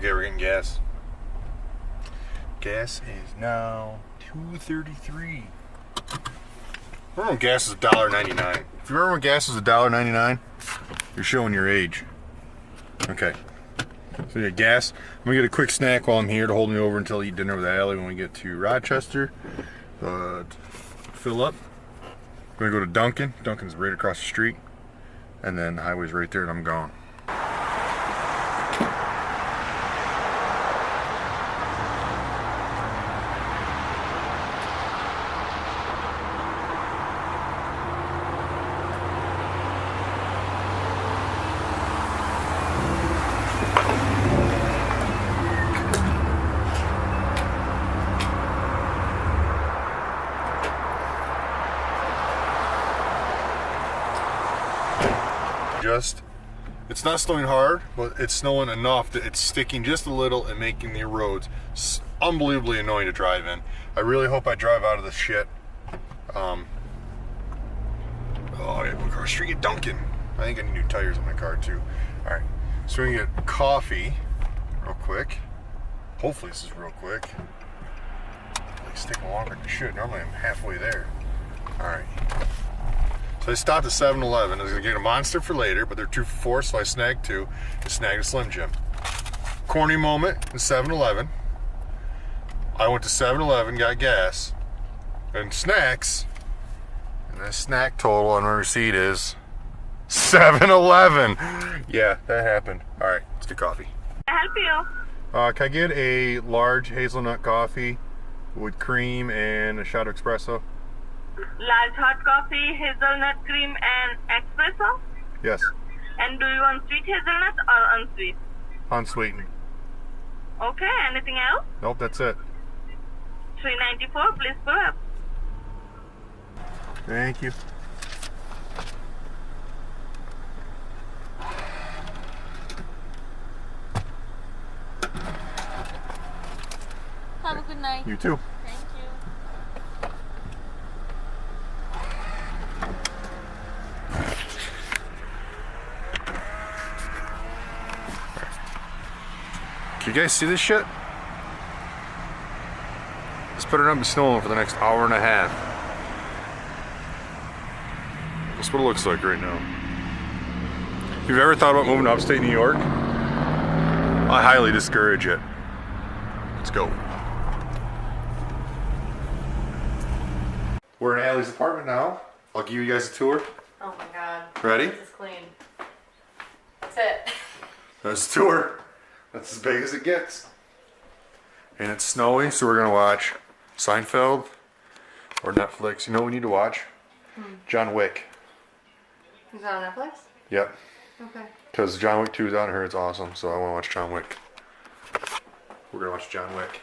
Okay, we're getting gas. Gas is now $2.33. Remember when gas was $1.99? If you remember when gas was $1.99, you're showing your age. Okay. So yeah, gas. I'm gonna get a quick snack while I'm here to hold me over until I eat dinner with Allie when we get to Rochester. Fill up. I'm gonna go to Dunkin'. Dunkin's right across the street. And then the highway's right there and I'm gone. It's not snowing hard, but it's snowing enough that it's sticking just a little and making the roads unbelievably annoying to drive in. I really hope I drive out of this shit. Oh, I gotta go across the street at Dunkin'. I think I need new tires on my car too. All right, so we're gonna get coffee real quick. Hopefully this is real quick. It's taking longer than it should. Normally I'm halfway there. All right. So I stopped at 7-Eleven. I was gonna get a Monster for later, but they're 2 for $4, so I snagged 2 and snagged a Slim Jim. Corny moment in 7-Eleven. I went to 7-Eleven, got gas and snacks, and the snack total on my receipt is 7-Eleven. Yeah, that happened. All right, let's get coffee. Can I help you? Can I get a large hazelnut coffee with cream and a shot of espresso? Large hot coffee, hazelnut cream and espresso? Yes. And do you want sweet hazelnut or unsweet? Unsweetened. Okay, anything else? Nope, that's it. $3.94, please pull up. Thank you. Have a good night. You too. Thank you. Can you guys see this shit? Let's put it up and snowing for the next hour and a half. That's what it looks like right now. If you've ever thought about moving to upstate New York, I highly discourage it. Let's go. We're in Allie's apartment now. I'll give you guys a tour. Oh my god. Ready? This is clean. That's it. There's the tour. That's as big as it gets. And it's snowy, so we're gonna watch Seinfeld or Netflix. You know what we need to watch? John Wick. Is that on Netflix? Yep. Okay. Because John Wick 2 is on here, it's awesome. So I wanna watch John Wick. We're gonna watch John Wick.